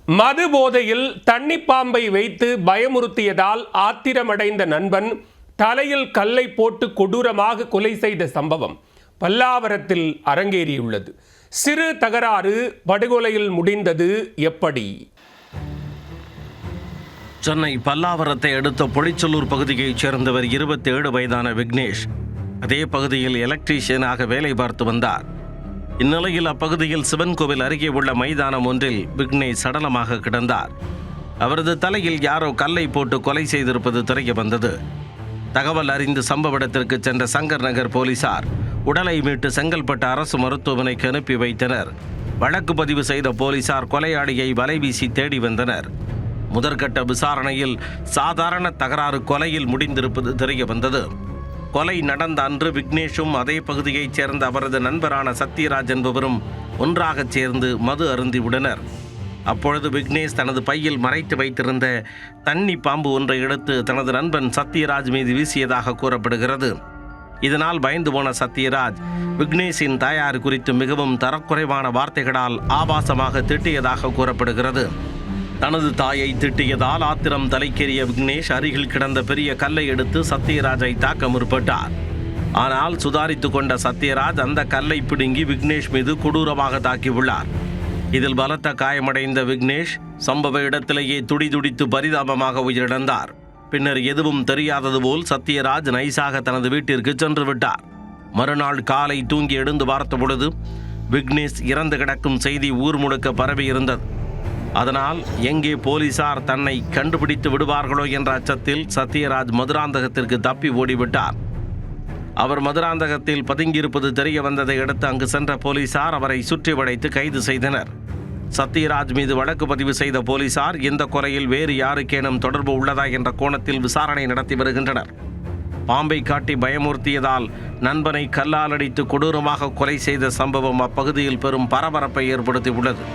மது போதையில் தண்ணி பாம்பை வைத்து பயமுறுத்தியதால் ஆத்திரமடைந்த நண்பன் தலையில் கல்லை போட்டு கொடூரமாக கொலை செய்த சம்பவம் பல்லாவரத்தில் அரங்கேறியுள்ளது. சிறு தகராறு படுகொலையில் முடிந்தது எப்படி? சென்னை பல்லாவரத்தை அடுத்த பொழிச்சலூர் பகுதியைச் சேர்ந்தவர் 27 வயதான விக்னேஷ் அதே பகுதியில் எலக்ட்ரீஷியனாக வேலை பார்த்து வந்தார். இந்நிலையில் அப்பகுதியில் சிவன் கோவில் அருகே உள்ள மைதானம் ஒன்றில் விக்னேஷ் சடலமாக கிடந்தார். அவரது தலையில் யாரோ கல்லை போட்டு கொலை செய்திருப்பது தெரிய வந்தது. தகவல் அறிந்து சம்பவ இடத்திற்கு சென்ற சங்கர் நகர் போலீசார் உடலை மீட்டு செங்கல்பட்டு அரசு மருத்துவமனைக்கு அனுப்பி வைத்தனர். வழக்கு பதிவு செய்த போலீசார் கொலையாளியை வலைவீசி தேடி வந்தனர். முதற்கட்ட விசாரணையில் சாதாரண தகராறு கொலையில் முடிந்திருப்பது தெரிய வந்தது. கொலை நடந்த அன்று விக்னேஷும் அதே பகுதியைச் சேர்ந்த அவரது நண்பரான சத்யராஜ் என்பவரும் ஒன்றாகச் சேர்ந்து மது அருந்திவிட்டனர். அப்பொழுது விக்னேஷ் தனது பையில் மறைத்து வைத்திருந்த தண்ணி பாம்பு ஒன்றை எடுத்து தனது நண்பன் சத்யராஜ் மீது வீசியதாக கூறப்படுகிறது. இதனால் பயந்து போன சத்யராஜ் விக்னேஷின் தாயார் குறித்து மிகவும் தரக்குறைவான வார்த்தைகளால் ஆபாசமாக திட்டியதாக கூறப்படுகிறது. தனது தாயை திட்டியதால் ஆத்திரம் தலைக்கேறிய விக்னேஷ் அருகில் கிடந்த பெரிய கல்லை எடுத்து சத்யராஜை தாக்க முற்பட்டார். ஆனால் சுதாரித்து கொண்ட சத்யராஜ் அந்த கல்லை பிடுங்கி விக்னேஷ் மீது கொடூரமாக தாக்கியுள்ளார். இதில் பலத்த காயமடைந்த விக்னேஷ் சம்பவ இடத்திலேயே துடிதுடித்து பரிதாபமாக உயிரிழந்தார். பின்னர் எதுவும் தெரியாதது போல் சத்யராஜ் நைசாக தனது வீட்டிற்கு சென்று விட்டார். மறுநாள் காலை தூங்கி எழுந்து பார்த்த பொழுது விக்னேஷ் இறந்து கிடக்கும் செய்தி ஊர் முழுக்க பரவி இருந்தது. அதனால் எங்கே போலீசார் தன்னை கண்டுபிடித்து விடுவார்களோ என்ற அச்சத்தில் சத்யராஜ் மதுராந்தகத்திற்கு தப்பி ஓடிவிட்டார். அவர் மதுராந்தகத்தில் பதுங்கியிருப்பது தெரிய வந்ததை அடுத்து அங்கு சென்ற போலீசார் அவரை சுற்றி வளைத்து கைது செய்தனர். சத்யராஜ் மீது வழக்கு பதிவு செய்த போலீசார் இந்த கொலையில் வேறு யாருக்கேனும் தொடர்பு உள்ளதா என்ற கோணத்தில் விசாரணை நடத்தி வருகின்றனர். பாம்பை காட்டி பயமுறுத்தியதால் நண்பனை கல்லால் அடித்து கொடூரமாக கொலை செய்த சம்பவம் அப்பகுதியில் பெரும் பரபரப்பை ஏற்படுத்தியுள்ளது.